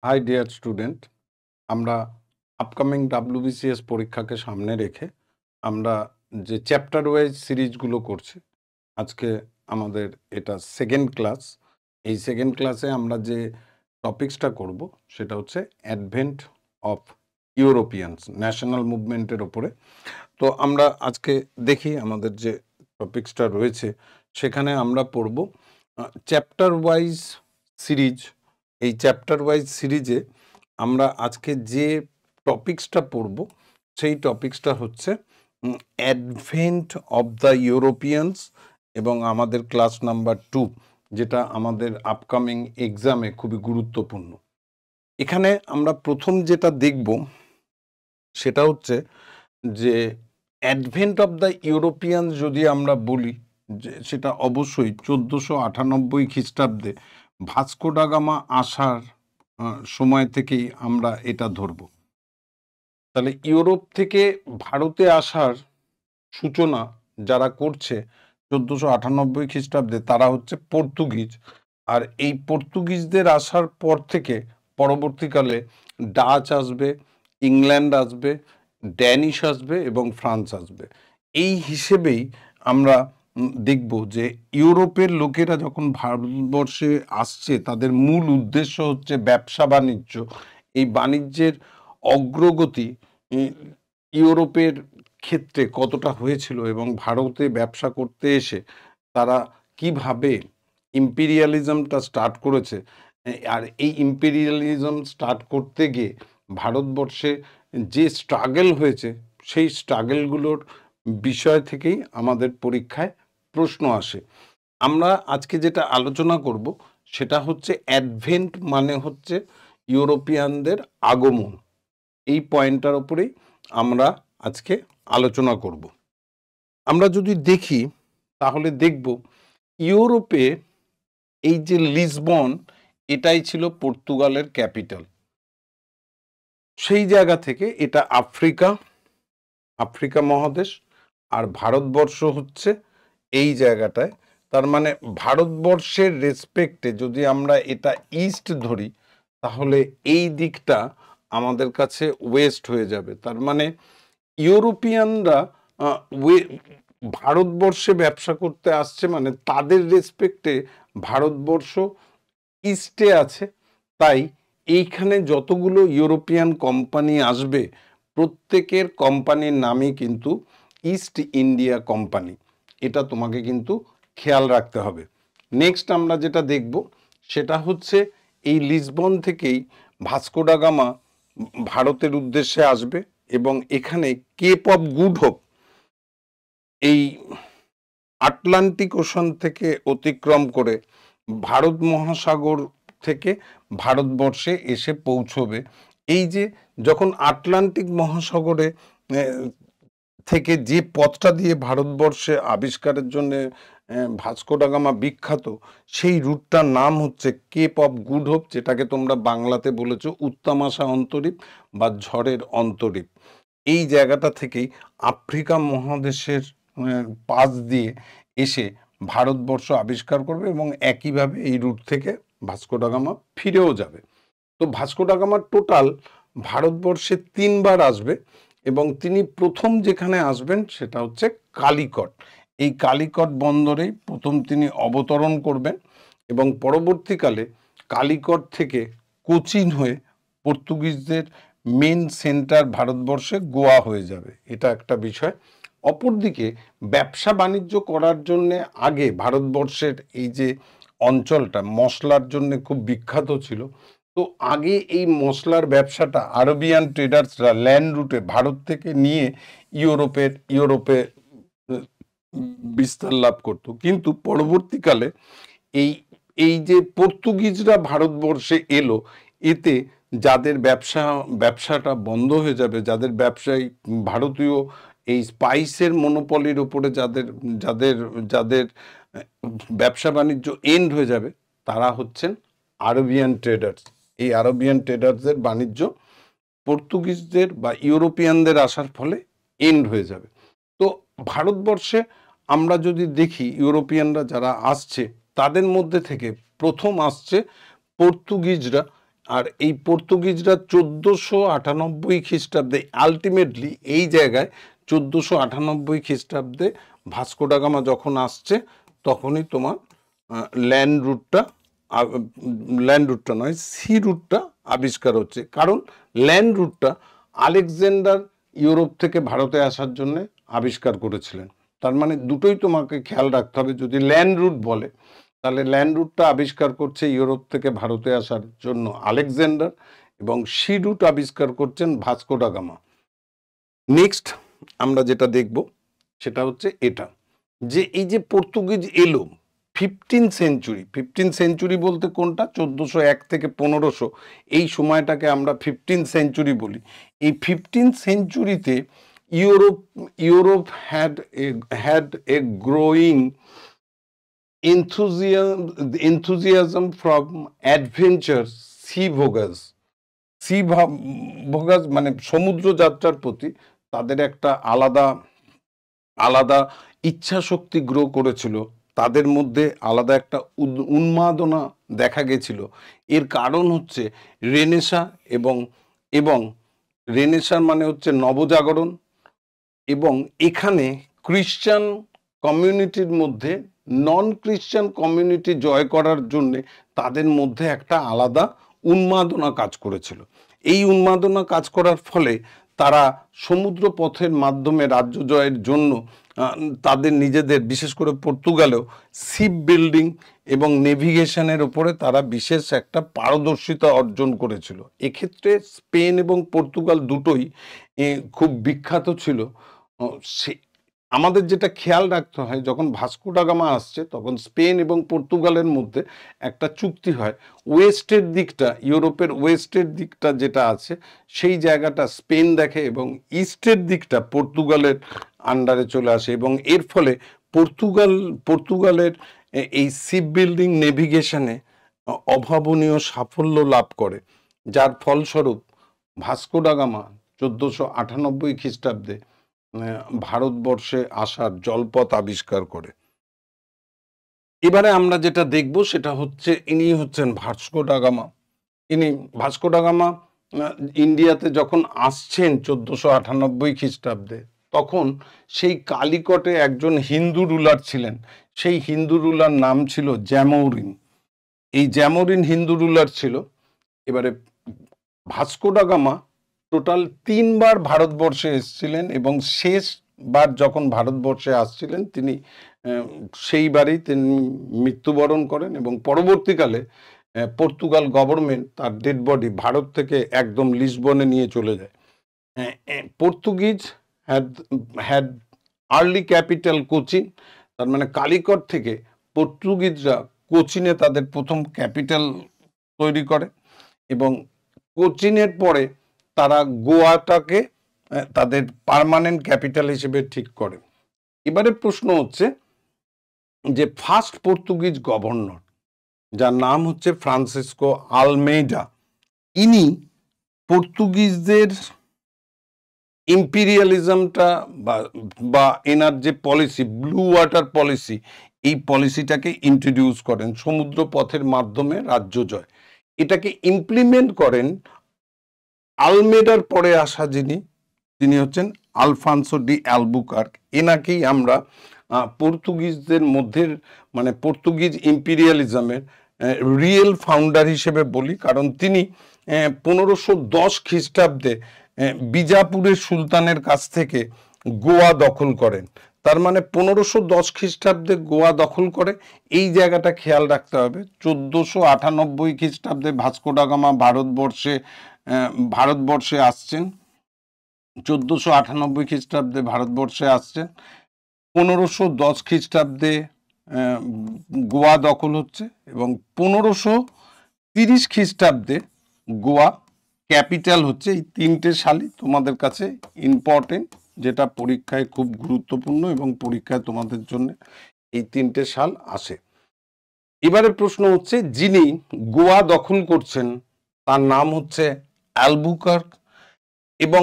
High dear student, আমরা upcoming WBCS পরীক্ষাকে সামনে রেখে আমরা যে চ্যাপ্টার ওয়াইজ সিরিজগুলো করছি, আজকে আমাদের এটা সেকেন্ড ক্লাস। এই সেকেন্ড ক্লাসে আমরা যে টপিক্সটা করব সেটা হচ্ছে অ্যাডভেন্ট অফ ইউরোপিয়ানস, ন্যাশনাল মুভমেন্টের ওপরে। তো আমরা আজকে দেখি আমাদের যে টপিক্সটা রয়েছে সেখানে আমরা পড়ব চ্যাপ্টার ওয়াইজ সিরিজ। এই চ্যাপ্টার ওয়াইজ সিরিজে আমরা আজকে যে টপিক্সটা পড়ব সেই টপিক্সটা হচ্ছে অ্যাডভেন্ট অফ দ্য ইউরোপিয়ানস, এবং আমাদের ক্লাস নাম্বার 2, যেটা আমাদের আপকামিং এক্সামে খুবই গুরুত্বপূর্ণ। এখানে আমরা প্রথম যেটা দেখব সেটা হচ্ছে যে অ্যাডভেন্ট অফ দ্য ইউরোপিয়ান যদি আমরা বলি, যে সেটা অবশ্যই 1498 খ্রিস্টাব্দে ভাস্কো ডা গামা আসার সময় থেকেই আমরা এটা ধরব। তাহলে ইউরোপ থেকে ভারতে আসার সূচনা যারা করছে 1498 খ্রিস্টাব্দে, তারা হচ্ছে পর্তুগিজ। আর এই পর্তুগিজদের আসার পর থেকে পরবর্তীকালে ডাচ আসবে, ইংল্যান্ড আসবে, ড্যানিশ আসবে এবং ফ্রান্স আসবে। এই হিসেবেই আমরা দেখব যে ইউরোপের লোকেরা যখন ভারতবর্ষে আসছে তাদের মূল উদ্দেশ্য হচ্ছে ব্যবসা বাণিজ্য। এই বাণিজ্যের অগ্রগতি ইউরোপের ক্ষেত্রে কতটা হয়েছিল এবং ভারতে ব্যবসা করতে এসে তারা কিভাবে ইম্পেরিয়ালিজমটা স্টার্ট করেছে, আর এই ইম্পেরিয়ালিজম স্টার্ট করতে গিয়ে ভারতবর্ষে যে স্ট্রাগল হয়েছে সেই স্ট্রাগলগুলোর বিষয় থেকেই আমাদের পরীক্ষায় প্রশ্ন আসে। আমরা আজকে যেটা আলোচনা করব সেটা হচ্ছে অ্যাডভেন্ট মানে হচ্ছে ইউরোপিয়ানদের আগমন। এই পয়েন্টটার উপরেই আমরা আজকে আলোচনা করব। আমরা যদি দেখি তাহলে দেখব ইউরোপে এই যে লিসবন, এটাই ছিল পর্তুগালের ক্যাপিটাল। সেই জায়গা থেকে এটা আফ্রিকা মহাদেশ, আর ভারতবর্ষ হচ্ছে এই জায়গাটায়। তার মানে ভারতবর্ষের রেসপেক্টে যদি আমরা এটা ইস্ট ধরি তাহলে এই দিকটা আমাদের কাছে ওয়েস্ট হয়ে যাবে। তার মানে ইউরোপিয়ানরা ভারতবর্ষে ব্যবসা করতে আসছে, মানে তাদের রেসপেক্টে ভারতবর্ষ ইস্টে আছে। তাই এইখানে যতগুলো ইউরোপিয়ান কোম্পানি আসবে প্রত্যেকের কোম্পানির নামই কিন্তু ইস্ট ইন্ডিয়া কোম্পানি। এটা তোমাকে কিন্তু খেয়াল রাখতে হবে। নেক্সট আমরা যেটা দেখব সেটা হচ্ছে এই লিসবন থেকেই ভাস্কো ডা গামা ভারতের উদ্দেশ্যে আসবে এবং এখানে কেপ অফ গুড হোপ, এই আটলান্টিক ওশান থেকে অতিক্রম করে ভারত মহাসাগর থেকে ভারতবর্ষে এসে পৌঁছবে। এই যে যখন আটলান্টিক মহাসাগরে থেকে যে পথটা দিয়ে ভারতবর্ষে আবিষ্কারের জন্য ভাস্কো ডা গামা বিখ্যাত, সেই রুটটার নাম হচ্ছে কেপ অফ গুড হোপ, যেটাকে তোমরা বাংলাতে বলেছো উত্তমাশা অন্তরীপ বা ঝড়ের অন্তরীপ। এই জায়গাটা থেকেই আফ্রিকা মহাদেশের পাশ দিয়ে এসে ভারতবর্ষ আবিষ্কার করবে এবং একইভাবে এই রুট থেকে ভাস্কো ডা গামা ফিরেও যাবে। তো ভাস্কো ডা গামা টোটাল ভারতবর্ষে 3 বার আসবে এবং তিনি প্রথম যেখানে আসবেন সেটা হচ্ছে কালিকট। এই কালিকট বন্দরেই প্রথম তিনি অবতরণ করবেন এবং পরবর্তীকালে কালিকট থেকে কোচিন হয়ে পর্তুগিজদের মেন সেন্টার ভারতবর্ষে গোয়া হয়ে যাবে। এটা একটা বিষয়। অপরদিকে ব্যবসা বাণিজ্য করার জন্য আগে ভারতবর্ষের এই যে অঞ্চলটা মশলার জন্য খুব বিখ্যাত ছিল, তো আগে এই মশলার ব্যবসাটা আরবিয়ান ট্রেডার্সরা ল্যান্ড রুটে ভারত থেকে নিয়ে ইউরোপে বিস্তার লাভ করত। কিন্তু পরবর্তীকালে এই এই যে পর্তুগিজরা ভারতবর্ষে এলো, এতে যাদের ব্যবসাটা বন্ধ হয়ে যাবে, যাদের ব্যবসায়ী ভারতীয় এই স্পাইসের মনোপলির উপরে যাদের যাদের যাদের ব্যবসা বাণিজ্য এন্ড হয়ে যাবে, তারা হচ্ছেন আরবিয়ান ট্রেডার্স। এই আরবিয়ান ট্রেডার্সদের বাণিজ্য পর্তুগিজদের বা ইউরোপিয়ানদের আসার ফলে এন্ড হয়ে যাবে। তো ভারতবর্ষে আমরা যদি দেখি ইউরোপিয়ানরা যারা আসছে তাদের মধ্যে থেকে প্রথম আসছে পর্তুগিজরা, আর এই পর্তুগিজরা 1498 খ্রিস্টাব্দে আলটিমেটলি এই জায়গায় 1498 খ্রিস্টাব্দে ভাস্কো ডা গামা যখন আসছে তখনই তোমার ল্যান্ড রুটটা নয়, সি রুটটা আবিষ্কার হচ্ছে। কারণ ল্যান্ড রুটটা আলেকজান্ডার ইউরোপ থেকে ভারতে আসার জন্য আবিষ্কার করেছিলেন। তার মানে দুটোই তোমাকে খেয়াল রাখতে হবে। যদি ল্যান্ড রুট বলে তাহলে ল্যান্ড রুটটা আবিষ্কার করছে ইউরোপ থেকে ভারতে আসার জন্য আলেকজান্ডার, এবং সি রুট আবিষ্কার করছেন ভাস্কো ডা গামা। নেক্সট আমরা যেটা দেখব সেটা হচ্ছে এটা, যে এই যে পর্তুগিজ এলো 15th সেঞ্চুরি বলতে কোনটা 1401 থেকে 1500, এই সময়টাকে আমরা 15th সেঞ্চুরি বলি। এই 15th সেঞ্চুরিতে Europe had a growing enthusiasm from adventure, sea voyage মানে সমুদ্র যাত্রার প্রতি তাদের একটা আলাদা ইচ্ছা শক্তি গ্রো করেছিল, তাদের মধ্যে আলাদা একটা উন্মাদনা দেখা গেছিল। এর কারণ হচ্ছে রেনেসা এবং রেনেসার মানে হচ্ছে নবজাগরণ, এবং এখানে খ্রিস্টান কমিউনিটির মধ্যে নন খ্রিস্টান কমিউনিটি জয় করার জন্য তাদের মধ্যে একটা আলাদা উন্মাদনা কাজ করেছিল। এই উন্মাদনা কাজ করার ফলে তারা সমুদ্র পথের মাধ্যমে রাজ্য জয়ের জন্য তাদের নিজেদের, বিশেষ করে পর্তুগালেও শিপ বিল্ডিং এবং নেভিগেশনের উপরে তারা বিশেষ একটা পারদর্শিতা অর্জন করেছিল। এক্ষেত্রে স্পেন এবং পর্তুগাল দুটোই খুব বিখ্যাত ছিল। আমাদের যেটা খেয়াল রাখতে হয়, যখন ভাস্কো ডা গামা আসছে তখন স্পেন এবং পর্তুগালের মধ্যে একটা চুক্তি হয়। ওয়েস্টের দিকটা, ইউরোপের ওয়েস্টের দিকটা যেটা আছে সেই জায়গাটা স্পেন দেখে এবং ইস্টের দিকটা পর্তুগালের আন্ডারে চলে আসে, এবং এর ফলে পর্তুগালের এই শিপ বিল্ডিং নেভিগেশনে অভাবনীয় সাফল্য লাভ করে, যার ফলস্বরূপ ভাস্কো ডা গামা 1498 খ্রিস্টাব্দে ভারতবর্ষে আসার জলপথ আবিষ্কার করে। এবারে আমরা যেটা দেখব সেটা হচ্ছে ইনি হচ্ছেন Vasco da Gama. Vasco da Gama ইন্ডিয়াতে যখন আসছেন 1498 খ্রিস্টাব্দে, তখন সেই কালিকটে একজন হিন্দু রুলার ছিলেন। সেই হিন্দু রুলার নাম ছিল জ্যামৌরিন। এই জ্যামৌরিন হিন্দু রুলার ছিল। এবারে ভাস্কো ডা গামা টোটাল 3 বার ভারতবর্ষে এসেছিলেন, এবং শেষবার যখন ভারতবর্ষে আসছিলেন তিনি সেইবারেই তিনি মৃত্যুবরণ করেন, এবং পরবর্তীকালে পর্তুগাল গভর্নমেন্ট তার ডেড বডি ভারত থেকে একদম লিসবনে নিয়ে চলে যায়। Portuguese had early capital Cochin, তার মানে কালিকট থেকে পর্তুগিজরা কোচিনে তাদের প্রথম ক্যাপিটাল তৈরি করে, এবং কোচিনের পরে তারা গোয়াটাকে তাদের পার্মানেন্ট ক্যাপিটাল হিসেবে ঠিক করে। এবারে প্রশ্ন হচ্ছে যে ফার্স্ট পর্তুগিজ গভর্নর, যার নাম হচ্ছে ফ্রান্সিসকো আলমেইডা, ইনি পর্তুগিজদের ইম্পিরিয়ালিজমটা বা এনার যে পলিসি, ব্লু ওয়াটার পলিসি, এই পলিসিটাকে ইন্ট্রোডিউস করেন, সমুদ্র পথের মাধ্যমে রাজ্য জয়। এটাকে ইমপ্লিমেন্ট করেন আলমেডার পরে আসা তিনি হচ্ছেন আলফানসো ডি অ্যালবুকার্ক। এনাকেই আমরা পর্তুগিজদের মধ্যে, মানে পর্তুগিজ ইম্পিরিয়ালিজমের রিয়েল ফাউন্ডার হিসেবে বলি, কারণ তিনি 1510 খ্রিস্টাব্দে বিজাপুরের সুলতানের কাছ থেকে গোয়া দখল করেন। তার মানে 1510 খ্রিস্টাব্দে গোয়া দখল করে। এই জায়গাটা খেয়াল রাখতে হবে। 1498 খ্রিস্টাব্দে ভাস্কো ডা গামা ভারতবর্ষে আসছেন। 1498 খ্রিস্টাব্দে ভারতবর্ষে আসছেন। 1510 খ্রিস্টাব্দে গোয়া দখল হচ্ছে, এবং 1530 খ্রিস্টাব্দে গোয়া ক্যাপিটাল হচ্ছে। এই 3টে সালই তোমাদের কাছে ইম্পর্টেন্ট, যেটা পরীক্ষায় খুব গুরুত্বপূর্ণ, এবং পরীক্ষায় তোমাদের জন্য এই 3টে সাল আসে। এবারে প্রশ্ন হচ্ছে যিনি গোয়া দখল করছেন তার নাম হচ্ছে অ্যালবুকার্ক, এবং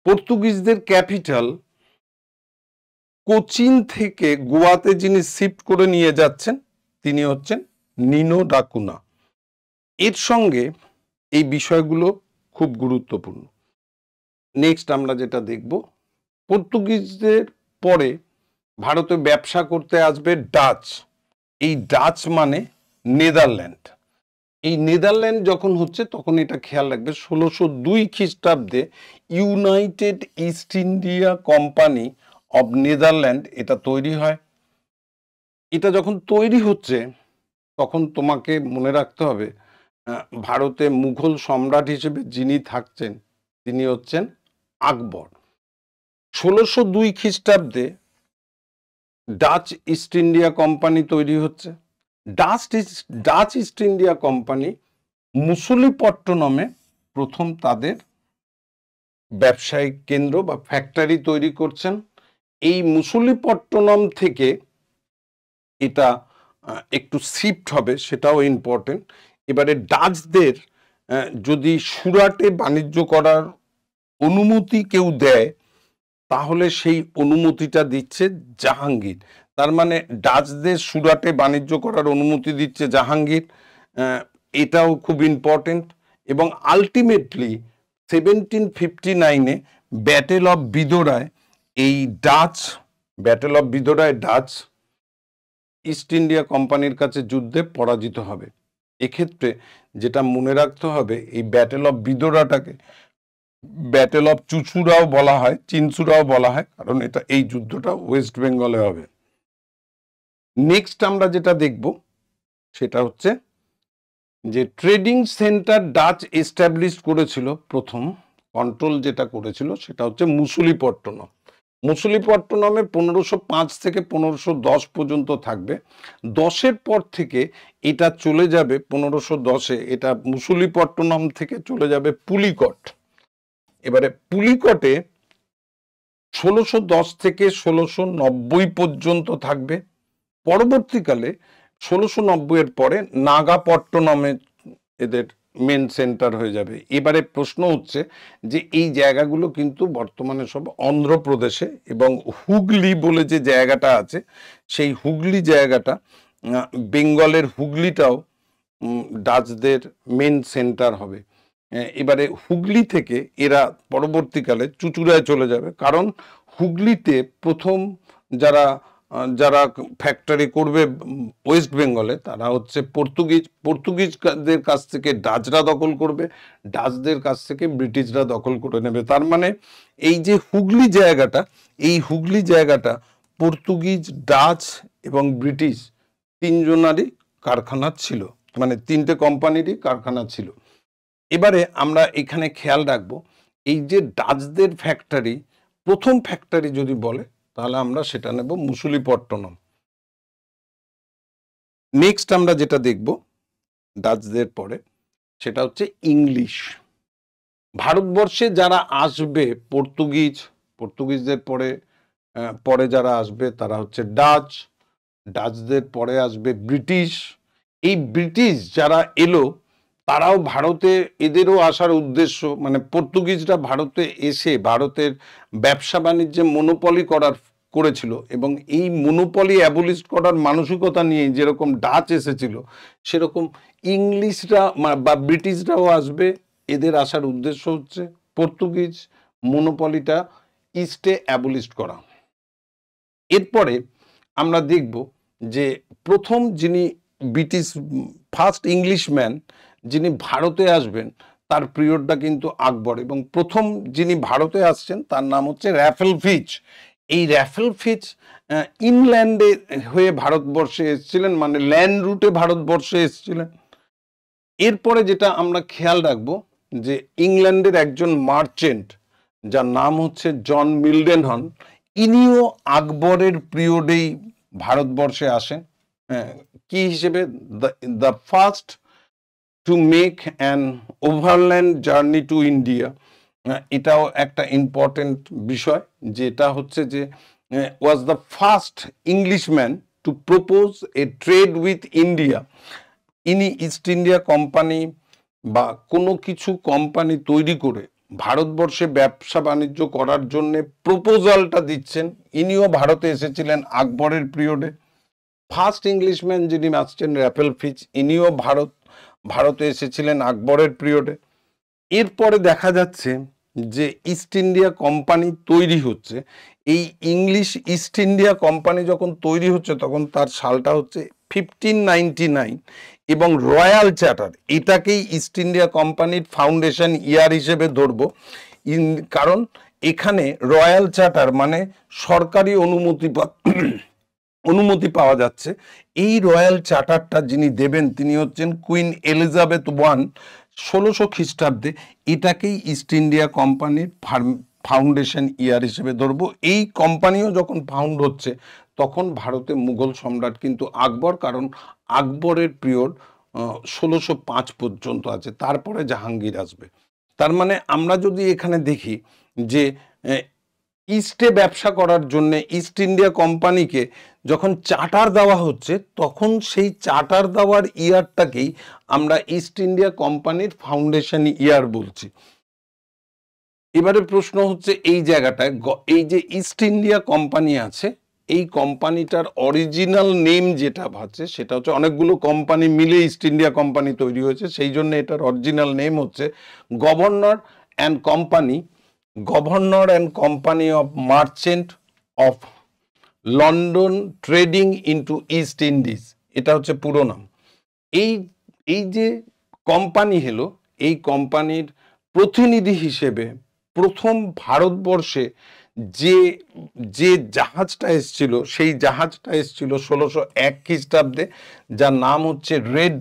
পর্তুগিজদের ক্যাপিটাল কোচিন থেকে গোয়াতে যিনি শিফট করে নিয়ে যাচ্ছেন তিনি হচ্ছেন নিনো ডা কুনা। এর সঙ্গে এই বিষয়গুলো খুব গুরুত্বপূর্ণ। নেক্সট আমরা যেটা দেখব, পর্তুগিজদের পরে ভারতে ব্যবসা করতে আসবে ডাচ। এই ডাচ মানে নেদারল্যান্ড। এই নেদারল্যান্ড যখন হচ্ছে তখন এটা খেয়াল রাখবে 1602 খ্রিস্টাব্দে United east India company of Netherland এটা তৈরি হয়। এটা যখন তৈরি হচ্ছে তখন তোমাকে মনে রাখতে হবে ভারতে মুঘল সম্রাট হিসেবে যিনি থাকছেন তিনি হচ্ছেন আকবর। 1602 খ্রিস্টাব্দে ডাচ ইস্ট ইন্ডিয়া কোম্পানি তৈরি হচ্ছে। ডাচ ইস্ট ইন্ডিয়া কোম্পানি মুসুলিপট্টনমে প্রথম তাদের ব্যবসায়িক কেন্দ্র বা ফ্যাক্টরি তৈরি করছেন। এই মুসুলিপট্টনম থেকে এটা একটু শিফট হবে, সেটাও ইম্পর্টেন্ট। এবারে ডাচদের যদি সুরাটে বাণিজ্য করার অনুমতি কেউ দেয় তাহলে সেই অনুমতিটা দিচ্ছে জাহাঙ্গীর। তার মানে ডাচদের সুরাটে বাণিজ্য করার অনুমতি দিচ্ছে জাহাঙ্গীর, এটাও খুব ইম্পর্টেন্ট। এবং আলটিমেটলি 1759-এ ব্যাটেল অফ বিদোরায় ডাচ ইস্ট ইন্ডিয়া কোম্পানির কাছে যুদ্ধে পরাজিত হবে। এক্ষেত্রে যেটা মনে রাখতে হবে, এই ব্যাটেল অফ বিদোরাটাকে ব্যাটেল অফ চুচুড়াও বলা হয়, চিনচুড়াও বলা হয়, কারণ এই যুদ্ধটা ওয়েস্ট বেঙ্গলে হবে। নেক্সট আমরা যেটা দেখব সেটা হচ্ছে যে ট্রেডিং সেন্টার ডাচ এস্টাবলিশ করেছিল, প্রথম কন্ট্রোল যেটা করেছিল সেটা হচ্ছে মুসুলিপট্টনম। মুসুলিপট্টনমে 1505 থেকে 1510 পর্যন্ত থাকবে। 10-এর পর থেকে এটা চলে যাবে, 1510-এ এটা মুসুলিপট্টনম থেকে চলে যাবে পুলিকট। এবারে পুলিকটে 1610 থেকে 1690 পর্যন্ত থাকবে। পরবর্তীকালে 1690-এর পরে নাগাপট্টনমে এদের মেন সেন্টার হয়ে যাবে। এবারে প্রশ্ন হচ্ছে যে এই জায়গাগুলো কিন্তু বর্তমানে সব অন্ধ্রপ্রদেশে, এবং হুগলি বলে যে জায়গাটা আছে সেই হুগলি জায়গাটা, বেঙ্গলের হুগলিটাও ডাচদের মেন সেন্টার হবে। এবারে হুগলি থেকে এরা পরবর্তীকালে চুচুড়ায় চলে যাবে, কারণ হুগলিতে প্রথম যারা ফ্যাক্টরি করবে ওয়েস্ট বেঙ্গলে তারা হচ্ছে পর্তুগিজদের কাছ থেকে ডাচরা দখল করবে, ডাচদের কাছ থেকে ব্রিটিশরা দখল করে নেবে। তার মানে এই যে হুগলি জায়গাটা পর্তুগিজ, ডাচ এবং ব্রিটিশ তিনজনারই কারখানা ছিল, মানে তিনটে কোম্পানিরই কারখানা ছিল। এবারে আমরা এখানে খেয়াল রাখবো, এই যে ডাচদের ফ্যাক্টরি, প্রথম ফ্যাক্টরি যদি বলে তাহলে আমরা সেটা নেব মুসুলিপট্টনম। নেক্সট আমরা যেটা দেখব ডাচদের পরে সেটা হচ্ছে ইংলিশ। ভারতবর্ষে যারা আসবে পর্তুগিজদের পরে যারা আসবে তারা হচ্ছে ডাচদের পরে আসবে ব্রিটিশ। এই ব্রিটিশ যারা এলো তারাও ভারতে, এদেরও আসার উদ্দেশ্য মানে পর্তুগিজরা ভারতে এসে ভারতের ব্যবসা বাণিজ্যে মনোপলি করেছিল, এবং এই মনোপলি অ্যাবলিশ করার মানসিকতা নিয়ে যেরকম ডাচ এসেছিল সেরকম ইংলিশরা বা ব্রিটিশরাও আসবে। এদের আসার উদ্দেশ্য হচ্ছে পর্তুগিজ মনোপলিটা ইস্টে অ্যাবলিশ করা। এরপরে আমরা দেখব যে প্রথম যিনি ব্রিটিশ ফার্স্ট ইংলিশম্যান যিনি ভারতে আসবেন তার পিরিয়ডটা কিন্তু আকবর, এবং প্রথম যিনি ভারতে আসছেন তার নাম হচ্ছে র্যাফেল ফিচ। এই র্যাফেল ফিচ ইনল্যান্ডে হয়ে ভারতবর্ষে এসেছিলেন, মানে ল্যান্ড রুটে ভারতবর্ষে এসেছিলেন। এরপরে যেটা আমরা খেয়াল রাখবো যে ইংল্যান্ডের একজন মার্চেন্ট যার নাম হচ্ছে জন মিল্ডেনহন, ইনিও আকবরের পিরিয়ডেই ভারতবর্ষে আসেন। কি হিসেবে? The first to make an overland journey to India. এটাও একটা ইম্পর্টেন্ট বিষয়, যেটা হচ্ছে যে was the first Englishman two propose A trade with India. ইনি ইস্ট ইন্ডিয়া কোম্পানি বা কোনো কিছু কোম্পানি তৈরি করে ভারতবর্ষে ব্যবসা বাণিজ্য করার জন্য প্রপোজালটা দিচ্ছেন। ইনিও ভারতে এসেছিলেন আকবরের পিরিয়ডে। ফার্স্ট ইংলিশম্যান যিনি আসছেন র্যাফেল ফিচ, ইনিও ভারতে এসেছিলেন আকবরের পিরিয়ডে। এরপরে দেখা যাচ্ছে যে ইস্ট ইন্ডিয়া কোম্পানি তৈরি হচ্ছে। এই ইংলিশ ইস্ট ইন্ডিয়া কোম্পানি যখন তৈরি হচ্ছে তখন তার সালটা হচ্ছে 1599 এবং রয়্যাল চার্টার এটাকেই ইস্ট ইন্ডিয়া কোম্পানির ফাউন্ডেশন ইয়ার হিসেবে ধরবো। কারণ এখানে রয়্যাল চার্টার মানে সরকারি অনুমতি পাওয়া যাচ্ছে। এই রয়্যাল চার্টারটা যিনি দেবেন তিনি হচ্ছেন কুইন এলিজাবেথ ওয়ান 1600 খ্রিস্টাব্দে। এটাকেই ইস্ট ইন্ডিয়া কোম্পানির ফাউন্ডেশন ইয়ার হিসেবে ধরবো। এই কোম্পানিও যখন ফাউন্ড হচ্ছে তখন ভারতে মুঘল সম্রাট কিন্তু আকবর, কারণ আকবরের পিরিয়ড 1605 পর্যন্ত আছে, তারপরে জাহাঙ্গীর আসবে। তার মানে আমরা যদি এখানে দেখি যে ইস্টে ব্যবসা করার জন্য ইস্ট ইন্ডিয়া কোম্পানিকে যখন চার্টার দেওয়া হচ্ছে তখন সেই চার্টার দেওয়ার ইয়ারটাকেই আমরা ইস্ট ইন্ডিয়া কোম্পানির ফাউন্ডেশন ইয়ার বলছি। এবারে প্রশ্ন হচ্ছে এই জায়গাটায়, এই যে ইস্ট ইন্ডিয়া কোম্পানি আছে এই কোম্পানিটার অরিজিনাল নেম যেটা আছে সেটা হচ্ছে, অনেকগুলো কোম্পানি মিলে ইস্ট ইন্ডিয়া কোম্পানি তৈরি হয়েছে, সেই জন্য এটার অরিজিনাল নেম হচ্ছে governor and company of merchant of London trading into east Indies, এটা হচ্ছে পুরো নাম। এই যে কোম্পানি হলো, এই কোম্পানির প্রতিনিধি হিসেবে প্রথম ভারতবর্ষে যে জাহাজটা এসছিল সেই জাহাজটা এসছিল 1601 খ্রিস্টাব্দে, যার নাম হচ্ছে রেড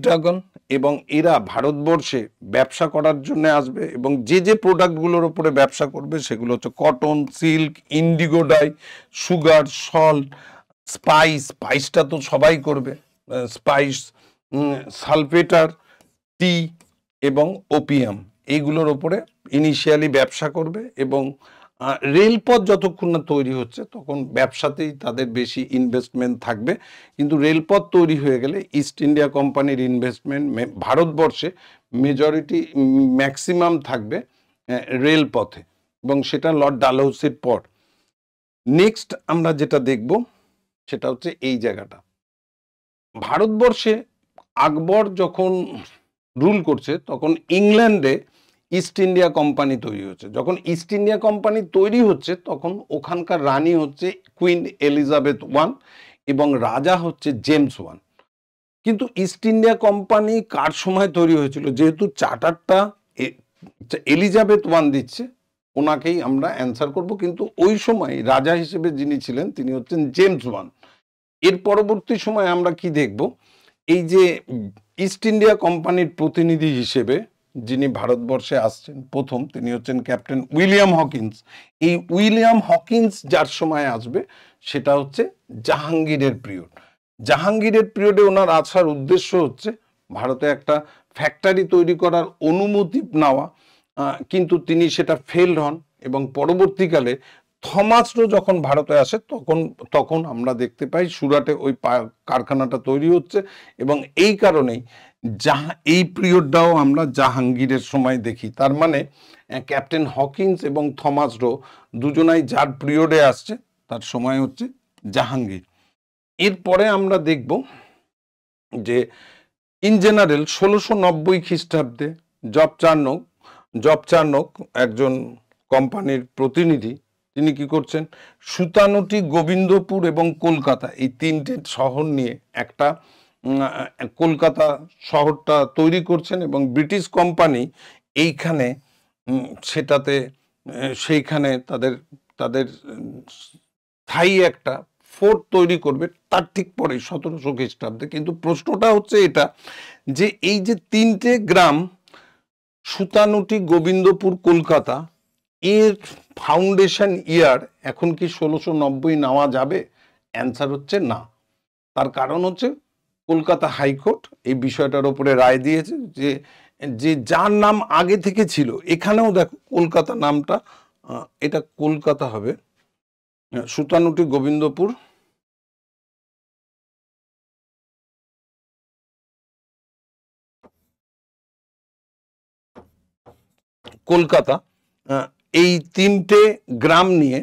ড্রাগন। এবং এরা ভারতবর্ষে ব্যবসা করার জন্য আসবে এবং যে প্রোডাক্টগুলোর উপরে ব্যবসা করবে সেগুলো হচ্ছে cotton, silk, Indigo die, sugar, salt, স্পাইসটা তো সবাই করবে, স্পাইস, সালফেটার, টি এবং ওপিয়াম, এইগুলোর ওপরে ইনিশিয়ালি ব্যবসা করবে। এবং রেলপথ যতক্ষণ না তৈরি হচ্ছে তখন ব্যবসাতেই তাদের বেশি ইনভেস্টমেন্ট থাকবে, কিন্তু রেলপথ তৈরি হয়ে গেলে ইস্ট ইন্ডিয়া কোম্পানির ইনভেস্টমেন্ট ভারতবর্ষে ম্যাক্সিমাম থাকবে রেলপথে, এবং সেটা লর্ড ডালহৌসির পর। নেক্সট আমরা যেটা দেখব সেটা হচ্ছে এই জায়গাটা, ভারতবর্ষে আকবর যখন রুল করছে তখন ইংল্যান্ডে ইস্ট ইন্ডিয়া কোম্পানি তৈরি হচ্ছে। যখন ইস্ট ইন্ডিয়া কোম্পানি তৈরি হচ্ছে তখন ওখানকার রানী হচ্ছে কুইন এলিজাবেথ ওয়ান এবং রাজা হচ্ছে জেমস ওয়ান। কিন্তু ইস্ট ইন্ডিয়া কোম্পানি কার সময় তৈরি হয়েছিল, যেহেতু চার্টারটা এলিজাবেথ ওয়ান দিচ্ছে ওনাকেই আমরা অ্যান্সার করব, কিন্তু ওই সময় রাজা হিসেবে যিনি ছিলেন তিনি হচ্ছেন জেমস ওয়ান। এর পরবর্তী সময় আমরা কি দেখব, এই যে ইস্ট ইন্ডিয়া কোম্পানির প্রতিনিধি হিসেবে যিনি ভারতবর্ষে আসছেন প্রথম, তিনি হচ্ছেন ক্যাপ্টেন উইলিয়াম হকিন্স। এই উইলিয়াম হকিন্স যার সময় আসবে সেটা হচ্ছে জাহাঙ্গীরের পিরিয়ড। জাহাঙ্গীরের পিরিয়ডে ওনার আসার উদ্দেশ্য হচ্ছে ভারতে একটা ফ্যাক্টরি তৈরি করার অনুমতি নেওয়া, কিন্তু তিনি সেটা ফেলড হন এবং পরবর্তীকালে থমাস রো যখন ভারতে আসে তখন আমরা দেখতে পাই সুরাটে ওই কারখানাটা তৈরি হচ্ছে, এবং এই কারণেই এই পিরিয়ডটাও আমরা জাহাঙ্গীরের সময় দেখি। তার মানে ক্যাপ্টেন হকিন্স এবং থমাস রো দুজনাই যার পিরিয়ডে আসছে তার সময় হচ্ছে জাহাঙ্গীর। এরপরে আমরা দেখব যে ইন জেনারেল 1690 খ্রিস্টাব্দে জব চার্নক একজন কোম্পানির প্রতিনিধি, তিনি কি করছেন, সুতানুটি, গোবিন্দপুর এবং কলকাতা এই তিনটে শহর নিয়ে একটা কলকাতা শহরটা তৈরি করছেন, এবং ব্রিটিশ কোম্পানি এইখানে সেইখানে তাদের স্থায়ী একটা ফোর্ট তৈরি করবে তার ঠিক পরে 1700 খ্রিস্টাব্দে। কিন্তু প্রশ্নটা হচ্ছে এটা যে এই যে তিনটে গ্রাম সুতানুটি, গোবিন্দপুর, কলকাতা, এর ফাউন্ডেশন ইয়ার এখন কি 1690 নেওয়া যাবে? অ্যান্সার হচ্ছে না। তার কারণ হচ্ছে কলকাতা হাইকোর্ট এই বিষয়টার উপরে রায় দিয়েছে যে যার নাম আগে থেকে ছিল, এখানেও দেখো কলকাতা নামটা, এটা কলকাতা হবে, সুতানুটি, গোবিন্দপুর, কলকাতা, এই তিনটে গ্রাম নিয়ে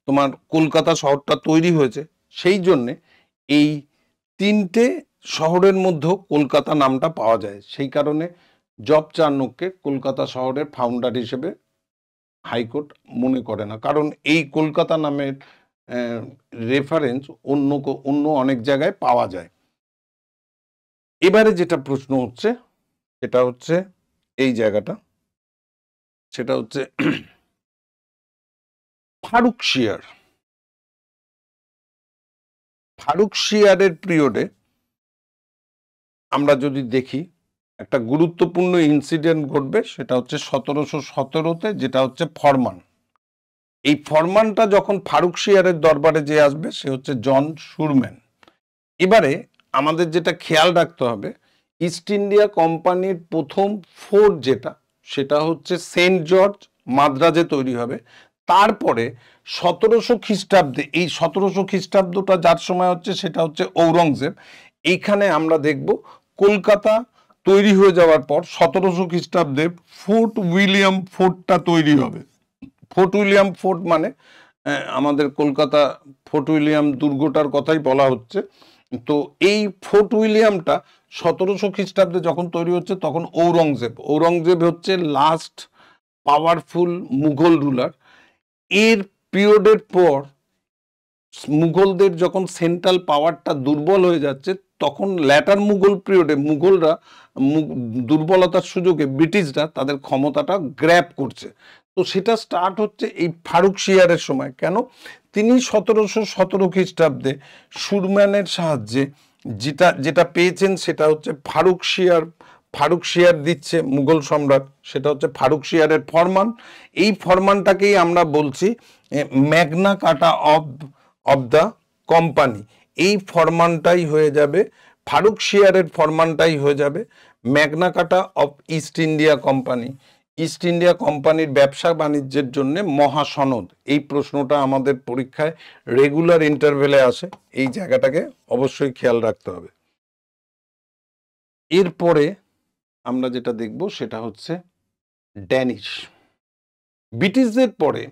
তোমার কলকাতা শহরটা তৈরি হয়েছে। সেই জন্যে এই তিনটে শহরের মধ্যেও কলকাতা নামটা পাওয়া যায়, সেই কারণে জব চার্নককে কলকাতা শহরের ফাউন্ডার হিসেবে হাইকোর্ট মনে করে না, কারণ এই কলকাতা নামের রেফারেন্স অন্য অনেক জায়গায় পাওয়া যায়। এবারে যেটা প্রশ্ন হচ্ছে সেটা হচ্ছে এই জায়গাটা, সেটা হচ্ছে ফারুকশিয়ার। ফারুকশিয়ারের পিরিয়ডে আমরা যদি দেখি একটা গুরুত্বপূর্ণ ইনসিডেন্ট ঘটবে, সেটা হচ্ছে 1717-তে, যেটা হচ্ছে ফরমান। এই ফরমানটা যখন ফারুকশিয়ারের দরবারে যে আসবে সে হচ্ছে জন শুরম্যান। এবারে আমাদের যেটা খেয়াল রাখতে হবে, ইস্ট ইন্ডিয়া কোম্পানির প্রথম ফোর্ট যেটা, সেটা হচ্ছে সেন্ট জর্জ মাদ্রাজে তৈরি হবে। তারপরে 1700 খ্রিস্টাব্দে, এই 1700 খ্রিস্টাব্দটা যার সময় হচ্ছে সেটা হচ্ছে ঔরঙ্গজেব। এইখানে আমরা দেখব কলকাতা তৈরি হয়ে যাওয়ার পর 1700 খ্রিস্টাব্দে ফোর্ট উইলিয়াম ফোর্টটা তৈরি হবে। ফোর্ট উইলিয়াম ফোর্ট মানে আমাদের কলকাতা ফোর্ট উইলিয়াম দুর্গটার কথাই বলা হচ্ছে। তো এই ফোর্ট উইলিয়ামটা 1700 খ্রিস্টাব্দে যখন তৈরি হচ্ছে তখন ঔরঙ্গজেব হচ্ছে লাস্ট পাওয়ারফুল মুঘল রুলার। এর পিরিয়ডের পর মুঘলদের যখন সেন্ট্রাল পাওয়ারটা দুর্বল হয়ে যাচ্ছে, তখন ল্যাটার মুঘল পিরিয়ডে মুঘলরা দুর্বলতার সুযোগে ব্রিটিশরা তাদের ক্ষমতাটা গ্র্যাব করছে। তো সেটা স্টার্ট হচ্ছে এই ফারুকশিয়ারের সময়। কেন? তিনি 1717 খ্রিস্টাব্দে শুরম্যানের সাহায্যে যেটা পেয়েছেন সেটা হচ্ছে ফারুকশিয়ার দিচ্ছে মুঘল সম্রাট, সেটা হচ্ছে ফারুকশিয়ারের ফরমান। এই ফরমানটাকেই আমরা বলছি ম্যাগনা কার্টা অফ দ্য কোম্পানি। এই ফরমানটাই হয়ে যাবে, ফারুকশিয়ারের ফরমানটাই হয়ে যাবে Magna কার্টা of east India company. East India কোম্পানির ব্যবসা বাণিজ্যের জন্য মহাসনদ। এই প্রশ্নটা আমাদের পরীক্ষায় রেগুলার ইন্টারভেলে আসে, এই জায়গাটাকে অবশ্যই খেয়াল রাখতে হবে। এরপরে আমরা যেটা দেখব সেটা হচ্ছে ড্যানিশ। ব্রিটিশদের পরে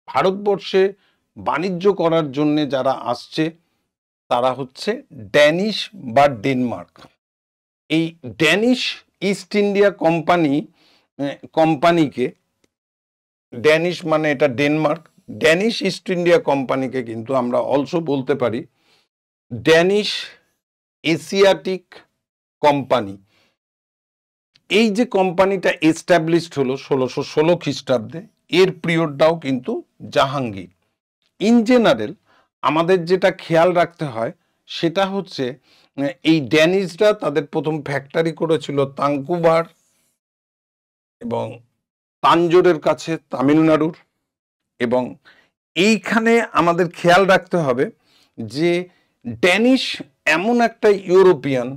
ভারতবর্ষে বাণিজ্য করার জন্য যারা আসছে তারা হচ্ছে ড্যানিশ বা ডেনমার্ক। এই ড্যানিশ ইস্ট ইন্ডিয়া কোম্পানিকে, ড্যানিশ মানে এটা ডেনমার্ক, ড্যানিশ ইস্ট ইন্ডিয়া কোম্পানিকে কিন্তু আমরা অলসো বলতে পারি ড্যানিশ এশিয়াটিক কোম্পানি। এই যে কোম্পানিটা এস্টাবলিশড হলো 1616 খ্রিস্টাব্দে, এর পিরিয়ডটাও কিন্তু জাহাঙ্গীর। ইন জেনারেল আমাদের যেটা খেয়াল রাখতে হয় সেটা হচ্ছে এই ড্যানিশরা তাদের প্রথম ফ্যাক্টরি করেছিল তাঙ্কুবার এবং তাঞ্জোরের কাছে তামিলনাড়ুর। এবং এইখানে আমাদের খেয়াল রাখতে হবে যে ড্যানিশ এমন একটা ইউরোপিয়ান,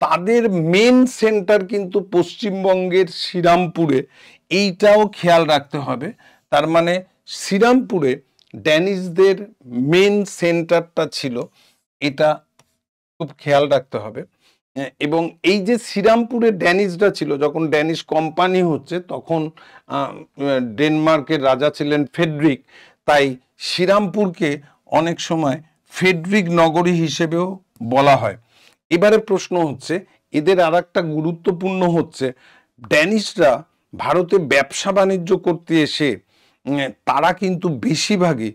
তাদের মেন সেন্টার কিন্তু পশ্চিমবঙ্গের শ্রীরামপুরে, এইটাও খেয়াল রাখতে হবে। তার মানে শ্রীরামপুরে ড্যানিশদের মেন সেন্টারটা ছিল, এটা খুব খেয়াল রাখতে হবে। এবং এই যে শ্রীরামপুরে ড্যানিশরা ছিল, যখন ড্যানিশ কোম্পানি হচ্ছে তখন ডেনমার্কের রাজা ছিলেন ফেডরিক, তাই শ্রীরামপুরকে অনেক সময় ফেডরিক নগরী হিসেবেও বলা হয়। এবারে প্রশ্ন হচ্ছে এদের আর একটা গুরুত্বপূর্ণ হচ্ছে ড্যানিশরা ভারতে ব্যবসা বাণিজ্য করতে এসে তারা কিন্তু বেশিরভাগই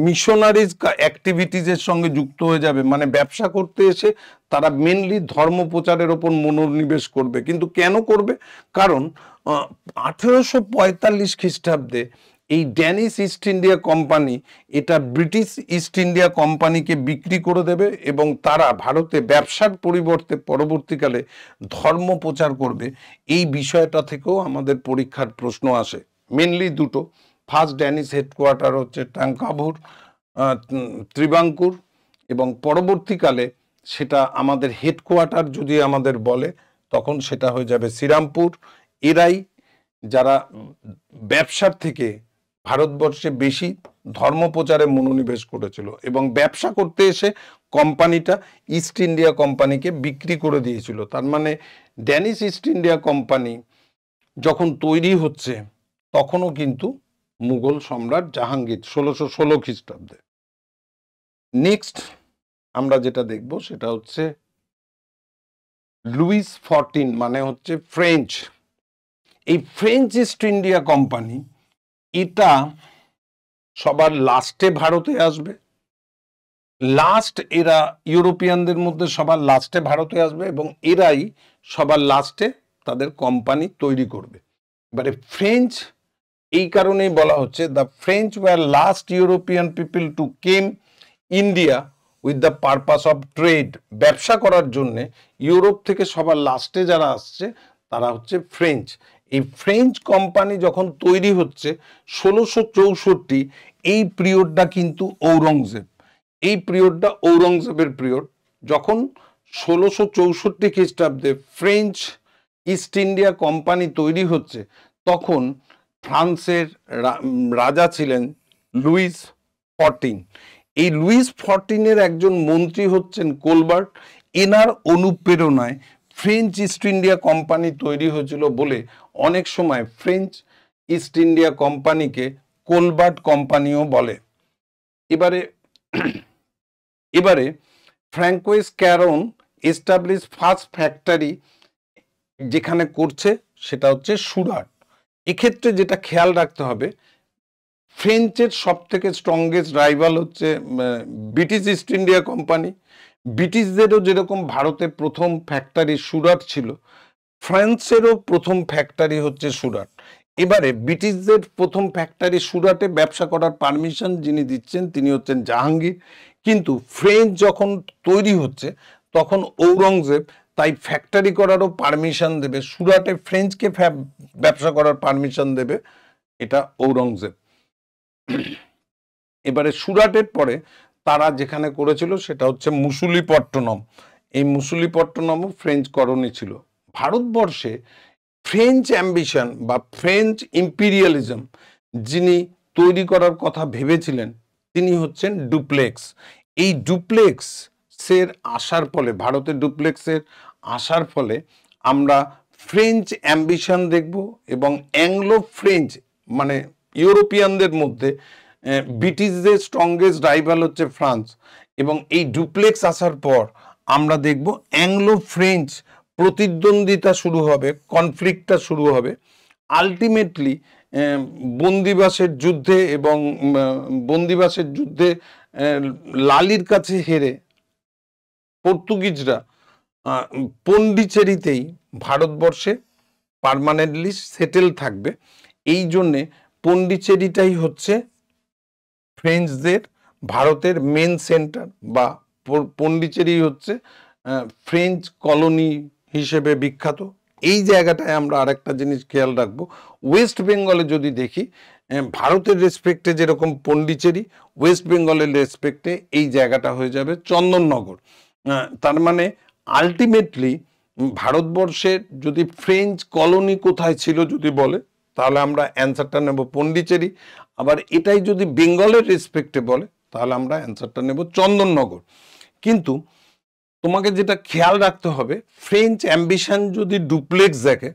মিশনারিজ অ্যাক্টিভিটিজের সঙ্গে যুক্ত হয়ে যাবে। মানে ব্যবসা করতে এসে তারা মেনলি ধর্ম প্রচারের ওপর মনোনিবেশ করবে। কিন্তু কেন করবে? কারণ 1845 খ্রিস্টাব্দে এই ড্যানিশ ইস্ট ইন্ডিয়া কোম্পানি এটা ব্রিটিশ ইস্ট ইন্ডিয়া কোম্পানিকে বিক্রি করে দেবে এবং তারা ভারতে ব্যবসার পরিবর্তে পরবর্তীকালে ধর্ম প্রচার করবে। এই বিষয়টা থেকেও আমাদের পরীক্ষার প্রশ্ন আসে। মেনলি দুটো, ফার্স্ট ড্যানিশ হেডকোয়ার্টার হচ্ছে টাঙ্কাভুর ত্রিবাঙ্কুর, এবং পরবর্তীকালে সেটা আমাদের হেডকোয়ার্টার যদি আমাদের বলে তখন সেটা হয়ে যাবে শ্রীরামপুর। এরাই যারা ব্যবসার থেকে ভারতবর্ষে বেশি ধর্ম প্রচারে মনোনিবেশ করেছিল এবং ব্যবসা করতে এসে কোম্পানিটা ইস্ট ইন্ডিয়া কোম্পানিকে বিক্রি করে দিয়েছিল। তার মানে ড্যানিশ ইস্ট ইন্ডিয়া কোম্পানি যখন তৈরি হচ্ছে তখনও কিন্তু মুঘল সম্রাট জাহাঙ্গীর 1616 খ্রিস্টাব্দে। নেক্সট আমরা যেটা দেখব সেটা হচ্ছে লুইস 14 মানে হচ্ছে ফ্রেঞ্চ। এই ফ্রেঞ্চ ইস্ট ইন্ডিয়া কোম্পানি এটা সবার লাস্টে ভারতে আসবে, এরা ইউরোপিয়ানদের মধ্যে সবার লাস্টে ভারতে আসবে এবং এরাই সবার লাস্টে তাদের কোম্পানি তৈরি করবে। এবারে ফ্রেঞ্চ এই কারণেই বলা হচ্ছে the French war last European people to came India with the purpose of trade. ব্যবসা করার জন্যে ইউরোপ থেকে সবার লাস্টে যারা আসছে তারা হচ্ছে ফ্রেঞ্চ। এই ফ্রেঞ্চ কোম্পানি যখন তৈরি হচ্ছে 1664, এই পিরিয়ডটা কিন্তু ঔরঙ্গজেব, এই পিরিয়ডটা ঔরঙ্গজেবের পিরিয়ড। যখন 1664 খ্রিস্টাব্দে ফ্রেঞ্চ ইস্ট ইন্ডিয়া কোম্পানি তৈরি হচ্ছে তখন ফ্রান্সের রাজা ছিলেন লুইস 14। এই লুইস 14-এর একজন মন্ত্রী হচ্ছেন কোলবার্ট। এনার অনুপ্রেরণায় ফ্রেঞ্চ ইস্ট ইন্ডিয়া কোম্পানি তৈরি হয়েছিল বলে অনেক সময় ফ্রেঞ্চ ইস্ট ইন্ডিয়া কোম্পানিকে কোলবার্ট কোম্পানিও বলে। এবারে ফ্র্যাঙ্কোয়েস ক্যারন এস্টাবলিশ ফার্স্ট ফ্যাক্টরি যেখানে করছে সেটা হচ্ছে সুরাট। এক্ষেত্রে যেটা খেয়াল রাখতে হবে, ফ্রেঞ্চের সব থেকে স্ট্রংগেস্ট রাইভাল হচ্ছে ব্রিটিশ ইস্ট ইন্ডিয়া কোম্পানি। ব্রিটিশদেরও যেরকম ভারতে প্রথম ফ্যাক্টরি সুরাট ছিল, ফ্রান্সেরও প্রথম ফ্যাক্টরি হচ্ছে সুরাট। এবারে ব্রিটিশদের প্রথম ফ্যাক্টরি সুরাটে ব্যবসা করার পারমিশন যিনি দিচ্ছেন তিনি হচ্ছেন জাহাঙ্গীর। কিন্তু ফ্রেঞ্চ যখন তৈরি হচ্ছে তখন ঔরঙ্গজেব তাই ফ্যাক্টরি করারও পারমিশন দেবে, সুরাটে ফ্রেঞ্চকে ব্যবসা করার পারমিশন দেবে এটা ঔরঙ্গজেব। এবারে সুরাটের পরে তারা যেখানে করেছিল সেটা হচ্ছে মুসুলিপট্টনম। এই মুসুলিপট্টনমও ফ্রেঞ্চ কলোনি ছিল। ভারতবর্ষে ফ্রেঞ্চ অ্যাম্বিশন বা ফ্রেঞ্চ ইম্পিরিয়ালিজম যিনি তৈরি করার কথা ভেবেছিলেন তিনি হচ্ছেন ডুপ্লেক্স। এই ডুপ্লেক্সের আসার ফলে, ভারতে ডুপ্লেক্সের আসার ফলে আমরা ফ্রেঞ্চ অ্যাম্বিশন দেখব এবং অ্যাংলো ফ্রেঞ্চ মানে ইউরোপিয়ানদের মধ্যে ব্রিটিশদের স্ট্রংগেস্ট রাইভাল হচ্ছে ফ্রান্স। এবং এই ডুপ্লেক্স আসার পর আমরা দেখব অ্যাংলো ফ্রেঞ্চ প্রতিদ্বন্দ্বিতা শুরু হবে, কনফ্লিক্টটা শুরু হবে। আলটিমেটলি বন্দিবাসের যুদ্ধে এবং বন্দিবাসের যুদ্ধে লালির কাছে হেরে পর্তুগিজরা পন্ডিচেরিতেই ভারতবর্ষে পার্মানেন্টলি সেটেল থাকবে। এই জন্যে পন্ডিচেরিটাই হচ্ছে ফ্রেঞ্চদের ভারতের মেন সেন্টার, বা পন্ডিচেরি হচ্ছে ফ্রেঞ্চ কলোনি হিসেবে বিখ্যাত। এই জায়গাটায় আমরা আরেকটা জিনিস খেয়াল রাখবো, ওয়েস্ট বেঙ্গলে যদি দেখি ভারতের রেসপেক্টে যেরকম পন্ডিচেরি, ওয়েস্ট বেঙ্গলের রেসপেক্টে এই জায়গাটা হয়ে যাবে চন্দননগর। তার মানে আলটিমেটলি ভারতবর্ষের যদি ফ্রেঞ্চ কলোনি কোথায় ছিল যদি বলে তাহলে আমরা অ্যান্সারটা নেব পন্ডিচেরি। আবার এটাই যদি বেঙ্গলের রেসপেক্টে বলে তাহলে আমরা অ্যান্সারটা নেব চন্দননগর। কিন্তু তোমাকে যেটা খেয়াল রাখতে হবে, ফ্রেঞ্চ অ্যাম্বিশন যদি ডুপ্লেক্স দেখে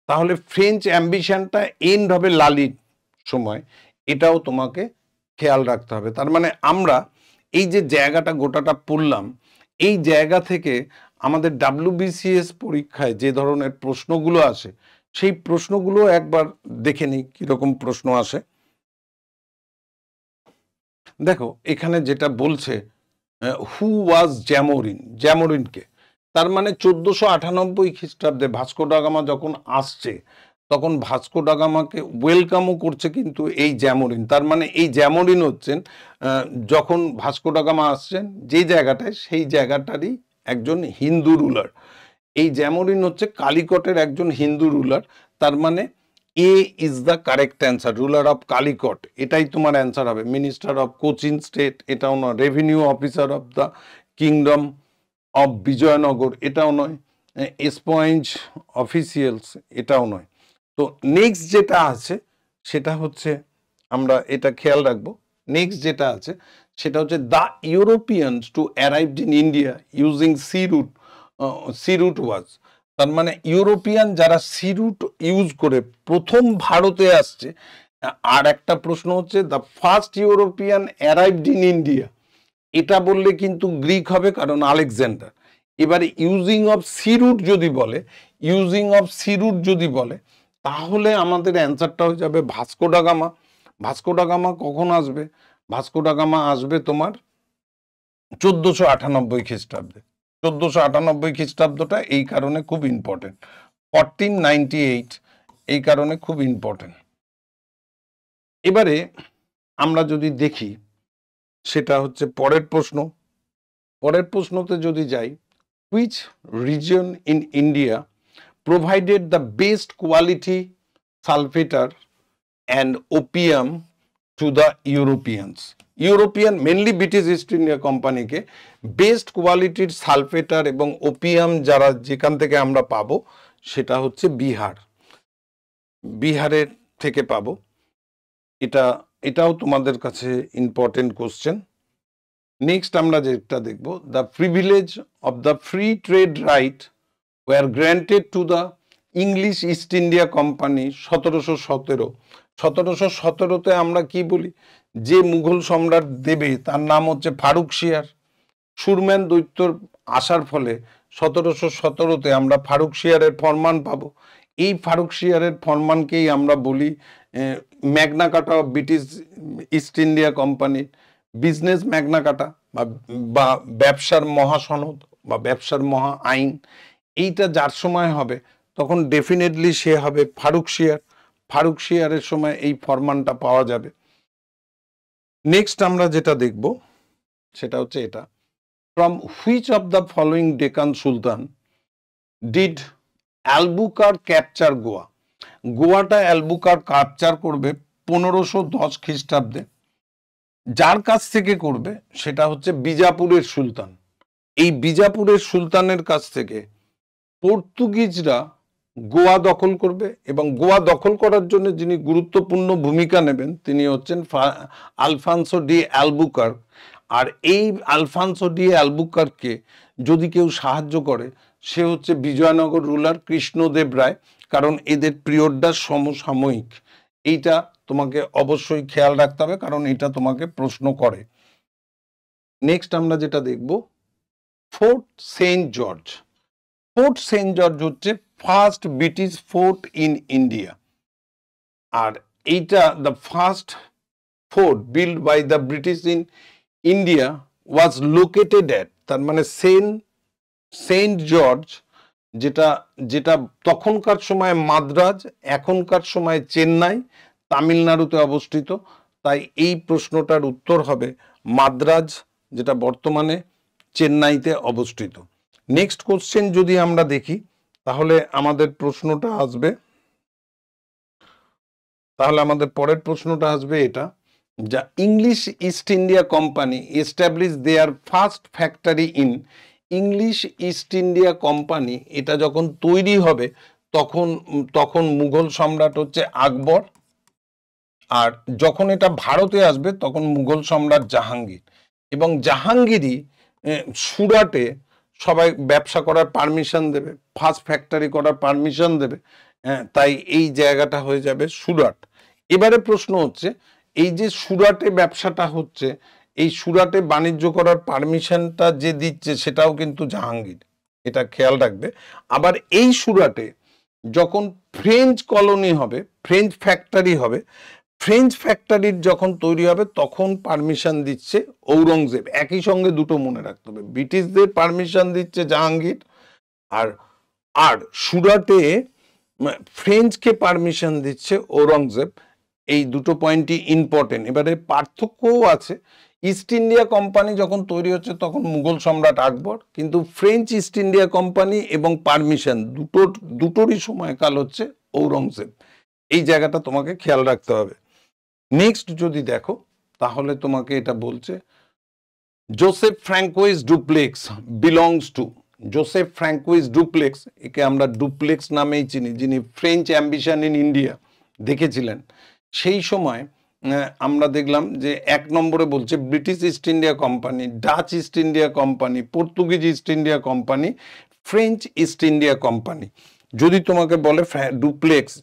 তাহলে ফ্রেঞ্চ অ্যাম্বিশনটা এন্ড হবে লালির সময়, এটাও তোমাকে খেয়াল রাখতে হবে। তার মানে আমরা এই যে জায়গাটা গোটাটা পড়লাম, এই জায়গা থেকে আমাদের WBCS পরীক্ষায় যে ধরনের প্রশ্নগুলো আসে সেই প্রশ্নগুলো একবার দেখে নিই কিরকম প্রশ্ন আসে। দেখো এখানে যেটা বলছে হু ওয়াজ জ্যামোরিন, জ্যামোরিনকে, তার মানে 1498 খ্রিস্টাব্দে ভাস্কো ডা গামা যখন আসছে তখন ভাস্কো ডা গামাকে ওয়েলকামও করছে কিন্তু এই জ্যামোরিন। তার মানে এই জ্যামোরিন হচ্ছেন যখন ভাস্কো ডা গামা আসছেন যে জায়গাটায় সেই জায়গাটারই একজন হিন্দু রুলার। এই জ্যামোরিন হচ্ছে কালিকটের একজন হিন্দু রুলার। তার মানে A is the correct answer, ruler of Calicut, এটাই তোমার অ্যান্সার হবে। মিনিস্টার অফ কোচিন স্টেট এটাও নয়, revenue officer of the kingdom of Vijayanagar এটাও নয়, এসপয়েঞ্জ অফিসিয়ালস এটাও নয়। তো নেক্সট যেটা আছে সেটা হচ্ছে, আমরা এটা খেয়াল রাখবো, নেক্সট যেটা আছে সেটা হচ্ছে the Europeans to arrived in India using sea route was. তার মানে ইউরোপিয়ান যারা সি রুট ইউজ করে প্রথম ভারতে আসছে। আর একটা প্রশ্ন হচ্ছে the first European arrived in India, এটা বললে কিন্তু গ্রিক হবে কারণ আলেকজান্ডার। এবারে ইউজিং অফ সি রুট যদি বলে, ইউজিং অফ সি রুট যদি বলে, তাহলে আমাদের অ্যান্সারটা হয়ে যাবে Vasco da Gama. Vasco da Gama কখন আসবে? ভাস্কো ডা গামা আসবে তোমার 1498 খ্রিস্টাব্দে। 1498 খ্রিস্টাব্দটা এই কারণে খুব ইম্পর্টেন্ট, 1498 এই কারণে খুব ইম্পর্টেন্ট। এবারে আমরা যদি দেখি, সেটা হচ্ছে পরের প্রশ্ন। পরের প্রশ্নতে যদি যাই, which reason in India provided the best quality saltpeter and opium to the Europeans? European, mainly British east India কোম্পানিকে বেস্ট কোয়ালিটির সালফেটার এবং ওপিয়াম যারা যেখান থেকে আমরা পাবো সেটা হচ্ছে বিহার, বিহারের থেকে পাবো। এটাও তোমাদের কাছে ইম্পর্টেন্ট কোশ্চেন। নেক্সট আমরা যেটা দেখব, the privilege of the free trade right were granted to the English East India company 1717। 1717তে আমরা কি বলি, যে মুঘল সম্রাট দেবে তার নাম হচ্ছে ফারুকশিয়ার। সুরম্যান দৈত্যর আসার ফলে 1717তে আমরা ফারুকশিয়ারের ফরমান পাবো। এই ফারুকশিয়ারের ফরমানকেই আমরা বলি Magna কার্টা of British east India কোম্পানির, বিজনেস ম্যাগনা কার্টা বা ব্যবসার মহাসনদ বা ব্যবসার মহা আইন। এইটা যার সময় হবে তখন ডেফিনেটলি সে হবে ফারুকশিয়ার। ফারুকশিয়ারের সময় এই ফরমানটা পাওয়া যাবে। নেক্সট আমরা যেটা দেখব সেটা হচ্ছে এটা, from which of the following Deccan sultan did Albuquerque capture Goa? গোয়াটা অ্যালবুকার ক্যাপচার করবে 1510 খ্রিস্টাব্দে। যার কাছ থেকে করবে সেটা হচ্ছে বিজাপুরের সুলতান। এই বিজাপুরের সুলতানের কাছ থেকে পর্তুগিজরা গোয়া দখল করবে, এবং গোয়া দখল করার জন্য যিনি গুরুত্বপূর্ণ ভূমিকা নেবেন তিনি হচ্ছেন আলফানসো ডি অ্যালবুকার্ক। আর এই আলফানসো ডি অ্যালবুকার্ককে যদি কেউ সাহায্য করে সে হচ্ছে বিজয়নগর রুলার কৃষ্ণদেব রায়, কারণ এদের পিরিয়ডটা সমসাময়িক। এইটা তোমাকে অবশ্যই খেয়াল রাখতে হবে, কারণ এটা তোমাকে প্রশ্ন করে। নেক্সট আমরা যেটা দেখব, Fort Saint George. Fort Saint George হচ্ছে first British fort in India. আর এইটা the first fort build by the British in India was located at, তার মানে সেন্ট জর্জ যেটা যেটা তখনকার সময় মাদ্রাজ, এখনকার সময় চেন্নাই, তামিলনাড়ুতে অবস্থিত। তাই এই প্রশ্নটার উত্তর হবে মাদ্রাজ, যেটা বর্তমানে চেন্নাইতে অবস্থিত। নেক্সট কোশ্চেন যদি আমরা দেখি তাহলে আমাদের প্রশ্নটা আসবে, তাহলে আমাদের পরের প্রশ্নটা আসবে এটা, যা English East India Company establish their first factory in. English East India Company এটা যখন তৈরি হবে তখন মুঘল সম্রাট হচ্ছে আকবর, আর যখন এটা ভারতে আসবে তখন মুঘল সম্রাট জাহাঙ্গীর। এবং জাহাঙ্গীরই সুরাটে সবাই ব্যবসা করার পারমিশন দেবে, ফার্স্ট ফ্যাক্টরি করার পারমিশন দেবে। তাই এই জায়গাটা হয়ে যাবে সুরাট। এবারে প্রশ্ন হচ্ছে, এই যে সুরাটে ব্যবসাটা হচ্ছে, এই সুরাটে বাণিজ্য করার পারমিশনটা যে দিচ্ছে সেটাও কিন্তু জাহাঙ্গীর, এটা খেয়াল রাখবে। আবার এই সুরাটে যখন ফ্রেঞ্চ কলোনি হবে, ফ্রেঞ্চ ফ্যাক্টরি হবে, ফ্রেঞ্চ ফ্যাক্টরির যখন তৈরি হবে তখন পারমিশন দিচ্ছে ঔরঙ্গজেব। একই সঙ্গে দুটো মনে রাখতে হবে, ব্রিটিশদের পারমিশন দিচ্ছে জাহাঙ্গীর, আর সুরাটে ফ্রেঞ্চকে পারমিশন দিচ্ছে ঔরঙ্গজেব। এই দুটো পয়েন্টই ইম্পর্টেন্ট। এবারে পার্থক্যও আছে, ইস্ট ইন্ডিয়া কোম্পানি যখন তৈরি হচ্ছে তখন মুঘল সম্রাট আকবর, কিন্তু ফ্রেঞ্চ ইস্ট ইন্ডিয়া কোম্পানি এবং পারমিশন দুটোরই সময়কাল হচ্ছে ঔরঙ্গজেব। এই জায়গাটা তোমাকে খেয়াল রাখতে হবে। নেক্সট যদি দেখো তাহলে তোমাকে এটা বলছে, Joseph Francois Dupleix belongs to. Joseph Francois Dupleix, একে আমরা ডুপ্লেক্স নামেই চিনি, যিনি ফ্রেঞ্চ অ্যাম্বিশন ইন ইন্ডিয়া দেখেছিলেন। সেই সময় আমরা দেখলাম যে 1 নম্বরে বলছে British east India company, Dutch East India company, Portuguese east India company, French east India company. যদি তোমাকে বলে ডুপ্লেক্স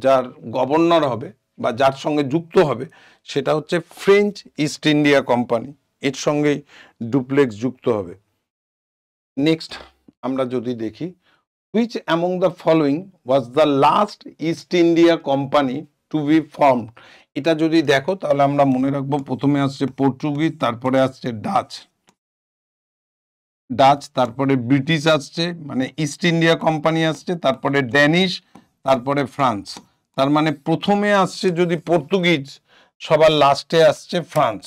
যার গভর্নর হবে বা যার সঙ্গে যুক্ত হবে সেটা হচ্ছে ফ্রেঞ্চ ইস্ট ইন্ডিয়া কোম্পানি, এর সঙ্গেই ডুপ্লেক্স যুক্ত হবে। নেক্সট আমরা যদি দেখি, which among the following was the last East India Company to be formed? এটা যদি দেখো তাহলে আমরা মনে রাখবো, প্রথমে আসছে পর্তুগিজ, তারপরে আসছে ডাচ, তারপরে ব্রিটিশ আসছে, মানে ইস্ট ইন্ডিয়া কোম্পানি আসছে, তারপরে ড্যানিশ, তারপরে ফ্রান্স। তার মানে প্রথমে আসছে যদি পর্তুগিজ, সবার লাস্টে আসছে ফ্রান্স।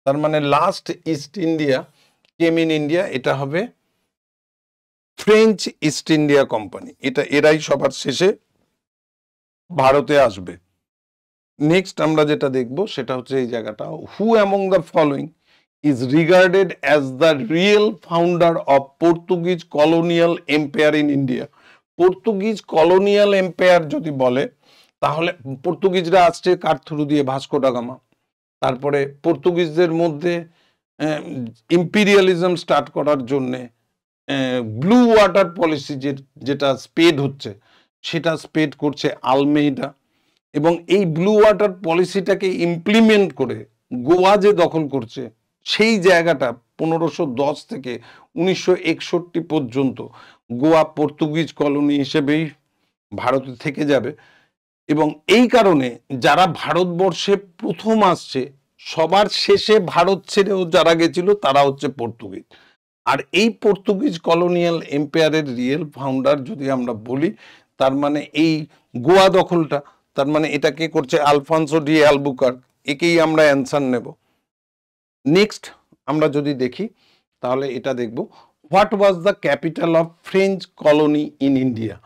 তার মানে last east India came in India, এটা হবে ফ্রেঞ্চ ইস্ট ইন্ডিয়া কোম্পানি। এরাই সবার শেষে ভারতে আসবে। নেক্সট আমরা যেটা দেখব সেটা হচ্ছে এই জায়গাটা, হু among the following is regarded as the real founder of Portuguese colonial empire in India? Portuguese colonial empire যদি বলে তাহলে পর্তুগিজরা আসছে কার থ্রু দিয়ে? Vasco da Gama. তারপরে পর্তুগিজদের মধ্যে ইম্পিরিয়ালিজম স্টার্ট করার জন্যে ব্লু ওয়াটার পলিসি যেটা স্পেড হচ্ছে, সেটা স্পেড করছে আলমেইডা। এবং এই ব্লু ওয়াটার পলিসিটাকে ইমপ্লিমেন্ট করে গোয়া যে দখল করছে, সেই জায়গাটা 1510 থেকে 1961 পর্যন্ত গোয়া পর্তুগিজ কলোনি হিসেবেই ভারতে থেকে যাবে। এবং এই কারণে যারা ভারতবর্ষে প্রথম আসছে, সবার শেষে ভারত ছেড়েও যারা গেছিল তারা হচ্ছে পর্তুগিজ। আর এই পর্তুগিজ কলোনিয়াল এম্পায়ারের রিয়েল ফাউন্ডার যদি আমরা বলি, তার মানে এই গোয়া দখলটা, তার মানে এটা কে করছে? Alfonso de Albuquerque. একেই আমরা অ্যান্সার নেব। নেক্সট আমরা যদি দেখি তাহলে এটা দেখব, what was the capital of French colony in India?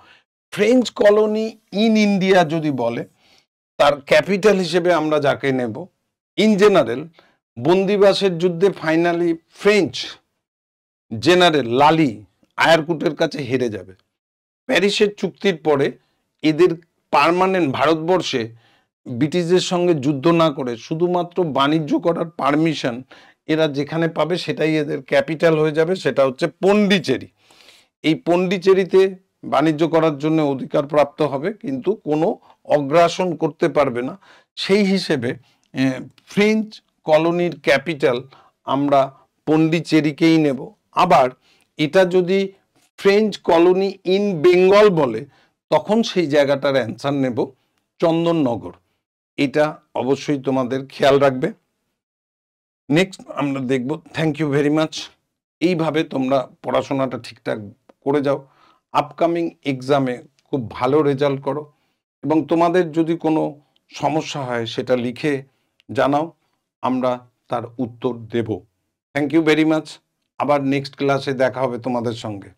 French colony in India যদি বলে, তার ক্যাপিটাল হিসেবে আমরা যাকে নেব, ইন জেনারেল বন্দিবাসের যুদ্ধে ফাইনালি ফ্রেঞ্চ জেনারেল লালি আয়ারকুটের কাছে হেরে যাবে। প্যারিসের চুক্তির পরে এদের পার্মানেন্ট ভারতবর্ষে ব্রিটিশদের সঙ্গে যুদ্ধ না করে শুধুমাত্র বাণিজ্য করার পারমিশন এরা যেখানে পাবে সেটাই এদের ক্যাপিটাল হয়ে যাবে, সেটা হচ্ছে পন্ডিচেরি। এই পন্ডিচেরিতে বাণিজ্য করার জন্য অধিকার প্রাপ্ত হবে, কিন্তু কোনো অগ্রাসন করতে পারবে না। সেই হিসেবে ফ্রেঞ্চ কলোনির ক্যাপিটাল আমরা পন্ডিচেরিকেই নেব। আবার এটা যদি ফ্রেঞ্চ কলোনি ইন বেঙ্গল বলে, তখন সেই জায়গাটার অ্যান্সার নেব চন্দননগর। এটা অবশ্যই তোমাদের খেয়াল রাখবে। নেক্সট আমরা দেখব। Thank you very much. এইভাবে তোমরা পড়াশোনাটা ঠিকঠাক করে যাও, আপকামিং এক্সামে খুব ভালো রেজাল্ট করো, এবং তোমাদের যদি কোনো সমস্যা হয় সেটা লিখে জানাও, আমরা তার উত্তর দেব। Thank you very much. আবার নেক্সট ক্লাসে দেখা হবে তোমাদের সঙ্গে।